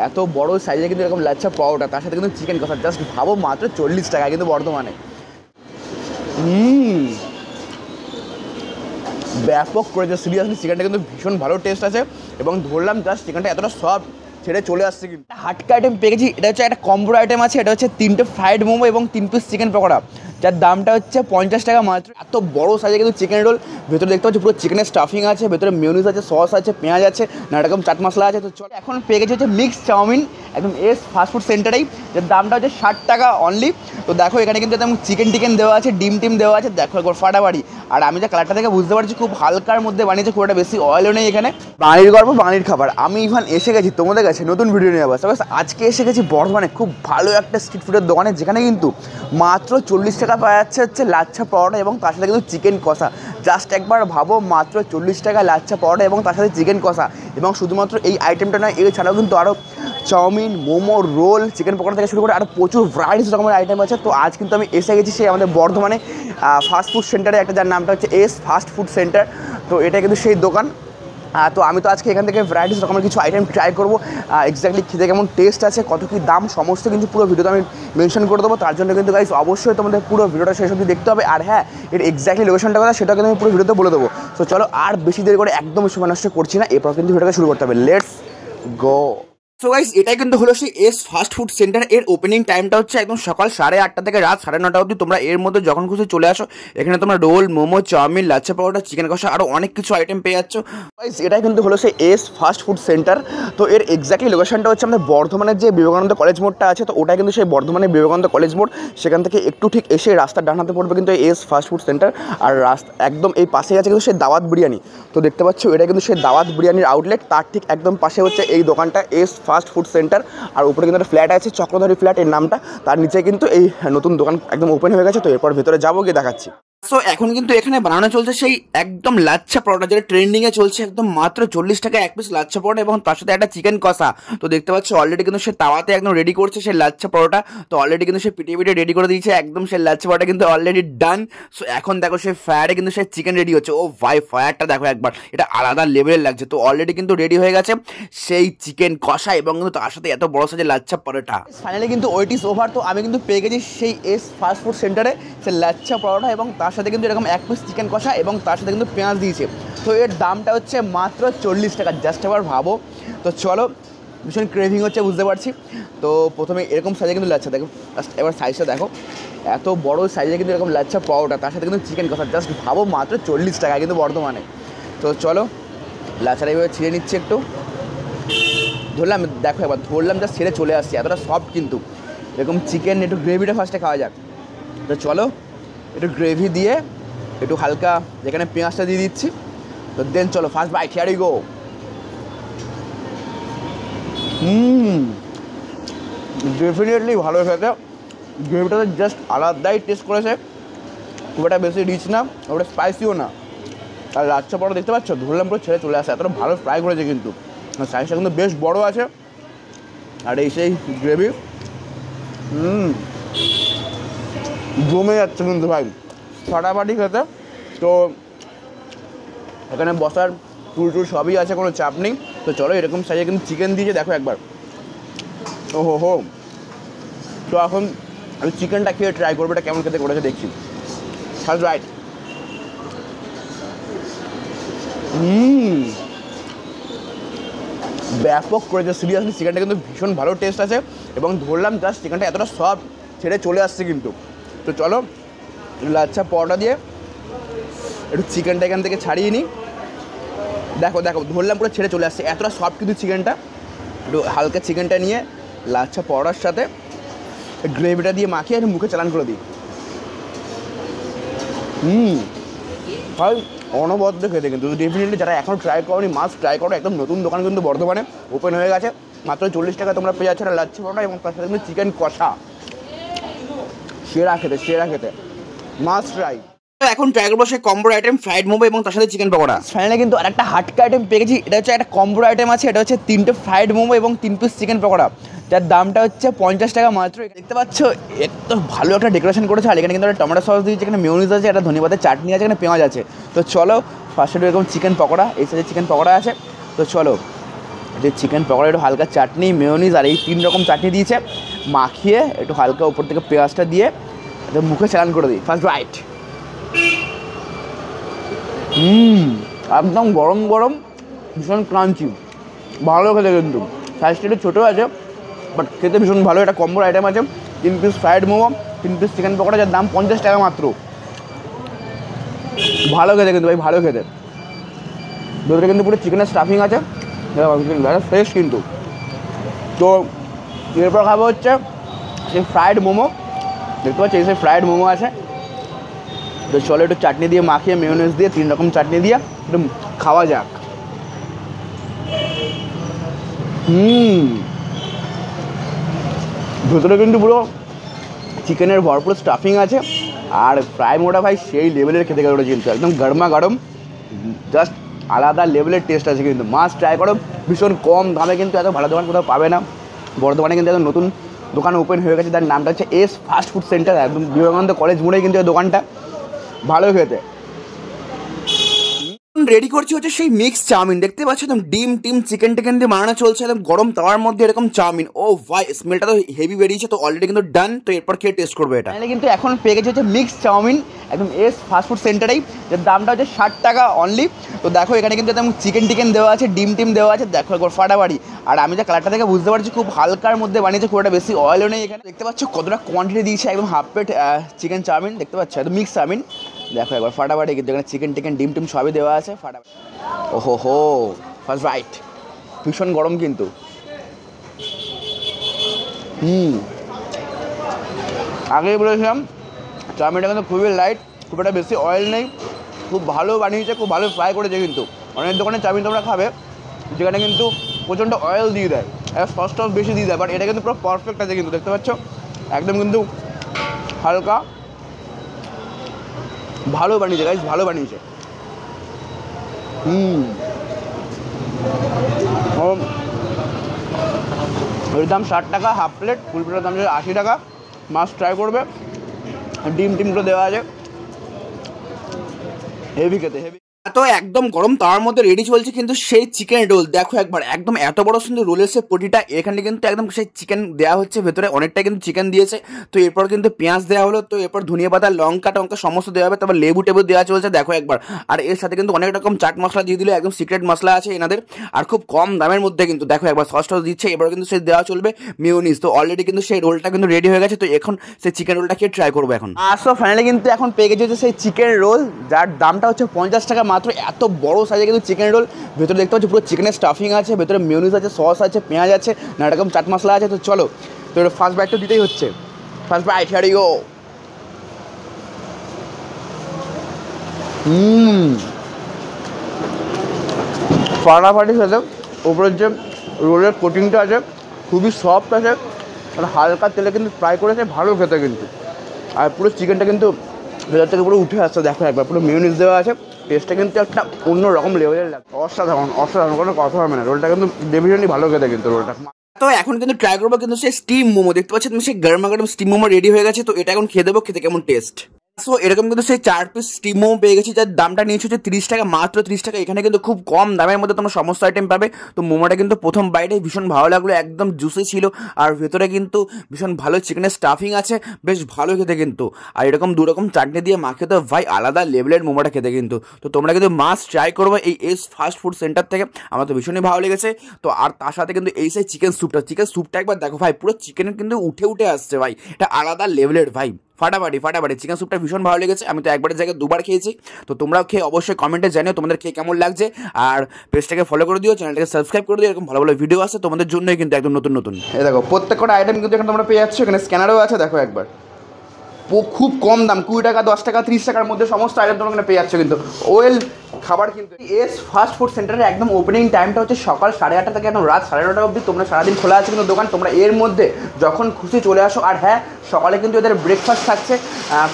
এত বড় সাইজে কিন্তু এরকম লাচ্ছা পাওয়াটা, তার সাথে কিন্তু চিকেন কষা, জাস্ট ভাবো মাত্র 40 টাকা কিন্তু বর্ধমানে। ব্যাপক করেছে সিরিয়াসলি, চিকেনটা কিন্তু ভীষণ ভালো টেস্ট আছে এবং ধরলাম জাস্ট চিকেনটা এতটা সফট ছেড়ে চলে আসছে। কিন্তু হাটকা আইটেম পেয়ে গেছি, এটা হচ্ছে একটা কম্বো আইটেম আছে, এটা হচ্ছে 3টে ফ্রাইড মোমো এবং 3 পিস চিকেন পকোড়া, যার দামটা হচ্ছে 50 টাকা মাত্র। এত বড় সাইজে কিন্তু চিকেন রোল, ভেতরে দেখতে পাচ্ছি পুরো চিকেনের স্টাফিং আছে, ভেতরে মিউনিস আছে, সস আছে, পেঁয়াজ আছে, নানা রকম চাট মশলা আছে। তো চলো এখন পেয়ে গেছি হচ্ছে মিক্স চাউমিন, একদম এস ফাস্টফুড সেন্টারেই, যার দামটা হচ্ছে 60 টাকা অনলি। তো দেখো এখানে কিন্তু একদম চিকেন টিকেন দেওয়া আছে, ডিম টিম দেওয়া আছে, দেখো একবার ফাটাফাটি। আর আমি যে কালারটা থেকে বুঝতে পারছি খুব হালকার মধ্যে বানিয়েছে, খুব একটা বেশি অয়েলও নেই এখানে। বাঙালির গল্প, বাঙালির খাবার। আমি ইভান এসে গেছি তোমাদের কাছে নতুন ভিডিও নিয়ে আবার। আজকে এসে গেছি বর্ধমানে খুব ভালো একটা স্ট্রিট ফুডের দোকানে, যেখানে কিন্তু মাত্র 40 টাকা পাওয়া যাচ্ছে হচ্ছে লাচ্ছা পরোটা এবং তার সাথে কিন্তু চিকেন কষা। জাস্ট একবার ভাবো, মাত্র 40 টাকা লাচ্ছা পরোটা এবং তার সাথে চিকেন কষা। এবং শুধুমাত্র এই আইটেমটা নয়, এছাড়াও কিন্তু আরও chowmein, momo, roll, chicken pakora থেকে শুরু করে আরও প্রচুর ভ্যারাইটিস রকমের আইটেম আছে। তো আজ কিন্তু আমি এসে গেছি সেই আমাদের বর্ধমানে ফাস্ট ফুড সেন্টারে, একটা যার নামটা হচ্ছে এস ফাস্ট ফুড সেন্টার। তো এটা কিন্তু সেই দোকান। তো আমি তো আজকে এখান থেকে ভ্যারাইটিস রকমের কিছু আইটেম ট্রাই করবো, এক্স্যাক্টলি খেতে কেমন টেস্ট আছে, কত কী দাম, সমস্ত কিন্তু পুরো ভিডিওতে আমি মেনশন করে দেবো। তার জন্য কিন্তু গাইস অবশ্যই তোমাদের পুরো ভিডিওটা শেষ অবধি দেখতে হবে। আর হ্যাঁ, এর এক্স্যাক্টলি লোকেশনটা কথা সেটা কিন্তু আমি পুরো ভিডিওতে বলে দেবো। তো চলো আর বেশি দেরি করে একদম সময় নষ্ট করছি না, এরপর কিন্তু ভিডিওটা শুরু করতে হবে। Let's go. সো গাইস, এটাই কিন্তু হলো সেই এস ফাস্ট ফুড সেন্টার। এর ওপেনিং টাইমটা হচ্ছে একদম সকাল 8:30 থেকে রাত 9:30 অবধি। তোমরা এর মধ্যে যখন খুশি চলে আসো, এখানে তোমরা role, momo, chowmein, lachha paratha, chicken কষা আরও অনেক কিছু আইটেম পেয়ে যাচ্ছ। গাইস, এটাই কিন্তু হলো সেই এস ফাস্ট ফুড সেন্টার। তো এর এক্স্যাক্টলি লোকেশনটা হচ্ছে আমাদের বর্ধমানের যে বিবেকানন্দ কলেজ মোড়টা আছে, তো ওটাই কিন্তু সেই বর্ধমানের বিবেকানন্দ কলেজ মোড়। সেখান থেকে একটু ঠিক এসে রাস্তার ডান হাতে পড়বে কিন্তু এস ফাস্ট ফুড সেন্টার। আর রাস্তা একদম এই পাশেই আছে কিন্তু সেই দাওয়াত বিরিয়ানি। তো দেখতে পাচ্ছ, এটা কিন্তু সেই দাওয়াত বিরিয়ানির আউটলেট, তার ঠিক একদম পাশে হচ্ছে এই দোকানটা এস ফাস্ট ফুড সেন্টার। আর উপরে কিন্তু একটা ফ্ল্যাট আছে, চক্রধারী ফ্ল্যাট এর নামটা, তার নিচে কিন্তু এই নতুন দোকান একদম ওপেন হয়ে গেছে। তো এরপর ভেতরে যাবো, গিয়ে দেখাচ্ছি। সো এখন কিন্তু এখানে বানানো চলছে সেই একদম লাচ্ছা পরোটা, যেটা ট্রেন্ডিংয়ে চলছে, একদম মাত্র 40 টাকা এক পিস লাচ্ছা পরোটা এবং তার সাথে একটা চিকেন কষা। তো দেখতে পাচ্ছ অলরেডি কিন্তু সে তাওয়াতে একদম রেডি করছে সেই লাচ্ছা পরোটা। তো অলরেডি কিন্তু সে পিটিয়ে পিটিয়ে রেডি করে দিয়েছে, একদম সেই লাচ্ছা পরোটা কিন্তু অলরেডি ডান। সো এখন দেখো সেই ফায়ারে কিন্তু সেই চিকেন রেডি হচ্ছে। ও ভাই, ফায়ারটা দেখো একবার, এটা আলাদা লেভেলের লাগছে। তো অলরেডি কিন্তু রেডি হয়ে গেছে সেই চিকেন কষা এবং কিন্তু তার সাথে এত বড় সাইজের লাচ্ছা পরোটা। ফাইনালি কিন্তু ওয়েট ইজ ওভার। তো আমি কিন্তু পেয়ে গেছি সেই এস ফাস্ট ফুড সেন্টারে সেই লাচ্ছা পরোটা এবং তার সাথে কিন্তু এরকম এক পিস চিকেন কষা এবং তার সাথে কিন্তু পেঁয়াজ দিয়েছে। তো এর দামটা হচ্ছে মাত্র 40 টাকা, জাস্ট এবার ভাবো। তো চলো, ভীষণ ক্রেভিং হচ্ছে বুঝতে পারছি। তো প্রথমে এরকম সাইজে কিন্তু লাচ্ছা দেখো, জাস্ট এবার সাইজটা দেখো, এত বড় সাইজে কিন্তু এরকম লাচ্ছা পরোটা, তার সাথে কিন্তু চিকেন কষা, জাস্ট ভাবো মাত্র 40 টাকা কিন্তু বর্ধমানে। তো চলো লাচ্ছাটা এইভাবে ছিঁড়ে নিচ্ছে একটু, ধরলাম দেখো একবার, ধরলাম জাস্ট ছেড়ে চলে আসছে, এতটা সফট কিন্তু। এরকম চিকেন একটু গ্রেভিটা ফার্স্টে খাওয়া যাক। তো চলো একটু গ্রেভি দিয়ে একটু হালকা যেখানে পেঁয়াজটা দিয়ে দিচ্ছি। তো দেন চলো first bite, here we go. Definitely ভালো খেতে, গ্রেভিটাতে জাস্ট আলাদাই টেস্ট করেছে, খুব একটা বেশি রিচ না, ওটা স্পাইসিও না। আর লাচ্ছা পরোটা দেখতে পাচ্ছ, ধরলাম পুরো ছেড়ে চলে আসে, এতটা ভালো ফ্রাই করেছে কিন্তু, সাইজটা কিন্তু বেশ বড়ো আছে। আর এই সেই গ্রেভি জমে যাচ্ছে কিন্তু ভাই, ফাটাফাটি খেতে। তো এখানে বসার টুল টুল সবই আছে, কোনো চাপ নেই। তো চলো, এরকম সাইজে কিন্তু চিকেন দিয়েছে দেখো একবার, ও হো। তো এখন আমি চিকেনটা খেয়ে ট্রাই করবো এটা কেমন খেতে করেছে দেখছি। ফার্স্ট রাইট, ব্যাপক করেছে সিরিয়াসলি, চিকেনটা কিন্তু ভীষণ ভালো টেস্ট আছে এবং ধরলাম জাস্ট চিকেনটা এতটা সফট ছেড়ে চলে আসছে কিন্তু। তো চলো লাচ্ছা পরোটা দিয়ে একটু চিকেনটা এখান থেকে ছাড়িয়ে নিই। দেখো দেখো, ধরলাম পুরো ছেড়ে চলে আসছে, এতটা সফট কিন্তু চিকেনটা। একটু হালকা চিকেনটা নিয়ে লাচ্ছা পরোটার সাথে গ্রেভিটা দিয়ে মাখিয়ে একটু মুখে চালান করে দিই। ভাই অনবদ্য খেতে কিন্তু, ডেফিনেটলি যারা এখনও ট্রাই করোনি মাস্ট ট্রাই করো। একদম নতুন দোকান কিন্তু বর্ধমানে ওপেন হয়ে গেছে, মাত্র 40 টাকা তোমরা পেয়ে যাচ্ছ লাচ্ছা পরোটা এবং তার সাথে কিন্তু চিকেন কষা। সেরা খেতে মাস্ট ট্রাই। এখন ট্রাই করবো সেই কম্বো আইটেম ফ্রাইড মোমো এবং তার সাথে চিকেন পকোড়া। ফাইনালি কিন্তু আরেকটা হাটকা আইটেম পেয়ে গেছি, এটা হচ্ছে একটা কম্বো আইটেম আছে, এটা হচ্ছে 3টে ফ্রাইড মোমো এবং 3 পিস চিকেন পকোড়া, যার দামটা হচ্ছে 50 টাকা মাত্র। দেখতে পাচ্ছ এত ভালো একটা ডেকোরেশন করেছে। আর এখানে কিন্তু একটা টমেটো সস দিয়েছে, এখানে মেয়োনিজ আছে, একটা ধনেপাতার চাটনি আছে, এখানে পেঁয়াজ আছে। তো চলো ফার্স্টে এরকম চিকেন পকোড়া, এই সাইজে চিকেন পকোড়া আছে। তো চলো যে চিকেন পকোড়া একটু হালকা চাটনি, মেয়োনিজ আর এই 3 রকম চাটনি দিয়েছে, মাখিয়ে একটু হালকা উপর থেকে পেঁয়াজটা দিয়ে একদম মুখে চালান করে দিই। First bite. একদম গরম গরম, ভীষণ ক্রাঞ্চি, ভালো খেতে। কিন্তু সাইজটা একটু ছোটো আছে, বাট খেতে ভীষণ ভালো। একটা কম্বোর আইটেম আছে, 3 piece fried momo, 3 piece chicken pakora, যার দাম 50 টাকা মাত্র। ভালো খেতে কিন্তু ভাই, ভালো খেতে। ভেতরে কিন্তু পুরো চিকেনের স্টাফিং আছে, ফ্রেশ কিন্তু। তো এরপর খাবো হচ্ছে সেই ফ্রাইড মোমো, দেখতে পাচ্ছি সেই ফ্রাইড মোমো আছে। তো চলো একটু চাটনি দিয়ে মাখিয়ে, মেয়োনিজ দিয়ে, 3 রকম চাটনি দিয়ে একটু খাওয়া যাক। ভেতরে কিন্তু পুরো চিকেনের ভরপুর স্টাফিং আছে, আর ফ্রাই মোটা ভাই সেই লেভেলের খেতে গেলে কিন্তু একদম গরমা গরম, জাস্ট আলাদা লেভেলের টেস্ট আছে কিন্তু। মাস্ট ট্রাই করো, ভীষণ কম দামে কিন্তু এত ভালো দোকান কোথাও পাবে না। বর্ধমানে কিন্তু একদম নতুন দোকান ওপেন হয়ে গেছে, তার নামটা হচ্ছে এস ফাস্ট ফুড সেন্টার, একদম বিবেকানন্দ কলেজ মোড়েই কিন্তু এই দোকানটা। ভালো খেতে। রেডি করছি হচ্ছে সেই মিক্স চাউমিন, দেখতে পাচ্ছ একদম ডিম টিম চিকেন টিকেন দিয়ে বানানো চলছে, একদম গরম তাওয়ার মধ্যে এরকম চাউমিন। ও ভাই, স্মেলটা তো হেভি বেরিয়েছে, তো অলরেডি কিন্তু ডান। তো এরপর খেয়ে টেস্ট করবো এটা। কিন্তু এখন পেয়ে গেছে হচ্ছে মিক্স চাউমিন, একদম এস ফাস্টফুড সেন্টারেই, যার দামটা হচ্ছে 60 টাকা অনলি। তো দেখো এখানে কিন্তু একদম চিকেন টিকেন দেওয়া আছে, ডিম টিম দেওয়া আছে, দেখো একবার ফাটাফাটি। আর আমি যা কালারটা থেকে বুঝতে পারছি খুব হালকার মধ্যে বানিয়েছে, খুব একটা বেশি অয়েলও নেই এখানে। দেখতে পাচ্ছ কতটা কোয়ান্টিটি দিয়েছে, একদম হাফ প্লেট চিকেন চাউমিন, দেখতে পাচ্ছ একদম মিক্স চাউমিন। দেখো একবার ফাটাফাটি কিন্তু, এখানে চিকেন টিকেন ডিম টিম সবই দেওয়া আছে, ফাটাফাটি। ওহো হো, ফার্স্ট রাইট। ভীষণ গরম কিন্তু। আগেই বলেছিলাম চাউমিনটা কিন্তু খুবই লাইট, খুব একটা বেশি অয়েল নেই, খুব ভালো বানিয়েছে, খুব ভালো ফ্রাই করেছে কিন্তু। অনেক দোকানে চাউমিন তোমরা খাবে যেখানে কিন্তু প্রচণ্ড অয়েল দিয়ে দেয়, সস টস বেশি দিয়ে দেয়, বাট এটা কিন্তু পুরো পারফেক্ট আছে কিন্তু। দেখতে পাচ্ছ একদম কিন্তু হালকা, ভালো বানিয়েছে গাইস, ভালো বানিয়েছে। ওর দাম 60 টাকা হাফ প্লেট, ফুল প্লেটের দাম 80 টাকা। মাস্ট ট্রাই করবে। ডিম টিমগুলো দেওয়া আছে, হেভি খেতে, হেভি। তো একদম গরম তার মধ্যে রেডি চলছে কিন্তু সেই চিকেন রোল। দেখো একবার, একদম এত বড় সুন্দর রোল এসে প্রতিটা, এখানে কিন্তু একদম সেই চিকেন দেওয়া হচ্ছে, ভেতরে অনেকটা কিন্তু চিকেন দিয়েছে। তো এরপর কিন্তু পেঁয়াজ দেওয়া হলো, তো এরপর ধনিয়া পাতা, লঙ্কা টঙ্কা সমস্ত দেওয়া হবে, তারপর লেবু টেবু দেওয়া চলছে। দেখো একবার, আর এর সাথে কিন্তু অনেক রকম চাট মশলা দিয়ে দিল, একদম সিক্রেট মশলা আছে এনাদের, আর খুব কম দামের মধ্যে কিন্তু। দেখো একবার সস টস দিচ্ছে, এবার কিন্তু সেই দেওয়া চলবে মেয়োনিজ। তো অলরেডি কিন্তু সেই রোলটা কিন্তু রেডি হয়ে গেছে, তো এখন সেই চিকেন রোলটা খেয়ে ট্রাই করবো এখন। আসো ফাইনালি কিন্তু এখন পেয়ে গেছে সেই চিকেন রোল, যার দামটা হচ্ছে 50 টাকা মাত্র। এত বড় সাইজে কিন্তু চিকেন রোল, ভেতরে দেখতে পাচ্ছি পুরো চিকেনের স্টাফিং আছে, ভেতরে মেয়োনিজ আছে, সস আছে, পেঁয়াজ আছে, নানা রকম চাট মশলা আছে। তো চলো, তো ফার্স্ট বাইট তো দিতেই হচ্ছে। First bite, here you go. ফাটাফাটি খেতে। উপরের যে রোলের কোটিংটা আছে খুবই সফট আছে, আর হালকা তেলে কিন্তু ফ্রাই করেছে, ভালো খেতে কিন্তু। আর পুরো চিকেনটা কিন্তু ভেতর থেকে পুরো উঠে আসছে। দেখো একবার, পুরো মেয়োনিজ দেওয়া আছে, টেস্টটা কিন্তু একটা অন্য রকম লেভেলের লাগে, অসাধারণ অসাধারণ, কোনো কথা হবে না। রোলটা কিন্তু ডেফিনেটলি ভালো খেতে কিন্তু রোলটা। তো এখন কিন্তু ট্রাই করবো কিন্তু সেই স্টিম মোমো, দেখতে পাচ্ছি তুমি সেই গরমা গরম স্টিম মোমো রেডি হয়ে গেছে। তো এটা এখন খেয়ে দেবো, খেতে কেমন টেস্ট। সো এরকম কিন্তু সেই 4 পিস স্টিম মোমো পেয়ে গেছি, যার দামটা নিয়েছে হচ্ছে 30 টাকা, মাত্র 30 টাকা। এখানে কিন্তু খুব কম দামের মধ্যে তোমরা সমস্ত আইটেম পাবে। তো মোমোটা কিন্তু প্রথম বাইটে ভীষণ ভালো লাগলো, একদম জুসি ছিল, আর ভেতরে কিন্তু ভীষণ ভালো চিকেনের স্টাফিং আছে, বেশ ভালো খেতে কিন্তু। আর এরকম 2 রকম চাটনি দিয়ে মাখিয়ে, তো ভাই আলাদা লেভেলের মোমোটা খেতে কিন্তু। তো তোমরা কিন্তু মাস্ট ট্রাই করবে এই এস ফাস্ট ফুড সেন্টার থেকে, আমার তো ভীষণই ভালো লেগেছে। তো আর তার সাথে কিন্তু এই সেই চিকেন স্যুপটা একবার দেখো ভাই, পুরো চিকেনের কিন্তু উঠে আসছে ভাই, এটা আলাদা লেভেলের ভাই, ফাটাফাটি ফাটাফাটি। চিকেন স্যুপটা ভীষণ ভালো লেগেছে, আমি তো একবারের জায়গায় 2বার খেয়েছি। তো তোমরাও খেয়ে অবশ্যই কমেন্টে জানিও তোমাদের খেয়ে কেমন লাগছে, আর পেজটাকে ফলো করে দিও, চ্যানেলটাকে সাবস্ক্রাইব করে দিও, এরকম ভালো ভালো ভিডিও আসছে তোমাদের জন্যই কিন্তু, একদম নতুন নতুন। এই দেখো প্রত্যেক কটা আইটেম কিন্তু এখানে তোমরা পেয়ে যাচ্ছ, এখানে স্ক্যানারও আছে। দেখো একবার, খুব কম দাম, 20 টাকা, 10 টাকা, 30 টাকার মধ্যে সমস্ত আইটেম তোমরা এখানে পেয়ে যাচ্ছ কিন্তু। ওয়েল খাবার কিন্তু। এস ফাস্ট ফুড সেন্টারের একদম ওপেনিং টাইমটা হচ্ছে সকাল 8:30 থেকে একদম রাত 9:30 অবধি। তোমরা সারাদিন খোলা আছে কিন্তু দোকান, তোমরা এর মধ্যে যখন খুশি চলে আসো। আর হ্যাঁ, সকালে কিন্তু এদের ব্রেকফাস্ট থাকছে,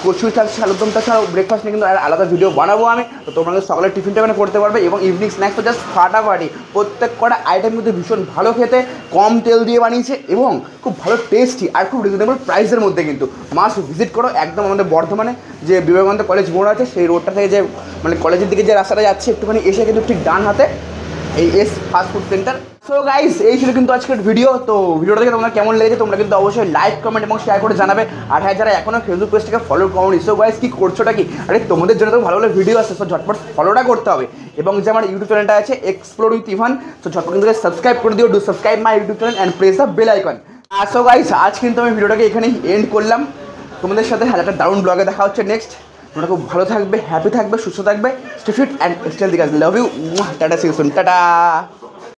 কচুরি থাকছে, আলুরদম থাকছে, আর ব্রেকফাস্ট নিয়ে কিন্তু আলাদা ভিডিও বানাবো আমি। তো তোমরা কিন্তু সকালের টিফিনটা এখানে করতে পারবে, এবং ইভিনিং স্ন্যাক্স তো জাস্ট ফাটাফাটি। প্রত্যেক কটা আইটেম কিন্তু ভীষণ ভালো খেতে, কম তেল দিয়ে বানিয়েছে, এবং খুব ভালো টেস্টি, আর খুব রিজনেবল প্রাইসের মধ্যে কিন্তু। মাস্ট ভিজিট করো একদম আমাদের বর্ধমানে যে বিবেকানন্দ কলেজ মোড় আছে, সেই রোডটা থেকে যে মানে কলেজের দিকে যে রাস্তাটা যাচ্ছে, একটুখানি এসে কিন্তু ঠিক ডান হাতে এই S fast food centre. So guys এই ছিল কিন্তু আজকের ভিডিও। তো ভিডিওটা দেখে তোমরা কেমন লেগেছে তোমরা কিন্তু অবশ্যই লাইক কমেন্ট এবং শেয়ার করে জানাবে। আর হ্যাঁ, যারা এখনও ফেসবুক পেজটাকে ফলো করোনি, সো গাইস কি করছোটা কি, আরে তোমাদের জন্য তো ভালো ভালো ভিডিও আসছে, সো ঝটপট ফলোটা করতে হবে। এবং যে আমার ইউটিউব চ্যানেলটা আছে এক্সপ্লোর উইথ ইভান, সো ঝটপট কিন্তু সাবস্ক্রাইব করে দিও, do subscribe my YouTube channel and press the bell icon. আর সো গাইস আজ কিন্তু আমি ভিডিওটাকে এখানেই এন্ড করলাম। তোমাদের সাথে একটা দারুণ ব্লগে দেখা হচ্ছে নেক্সট। তোমরা খুব ভালো থাকবে, হ্যাপি থাকবে, সুস্থ থাকবে, stay fit and stay healthy guys. Love you, tata, see you soon, tata.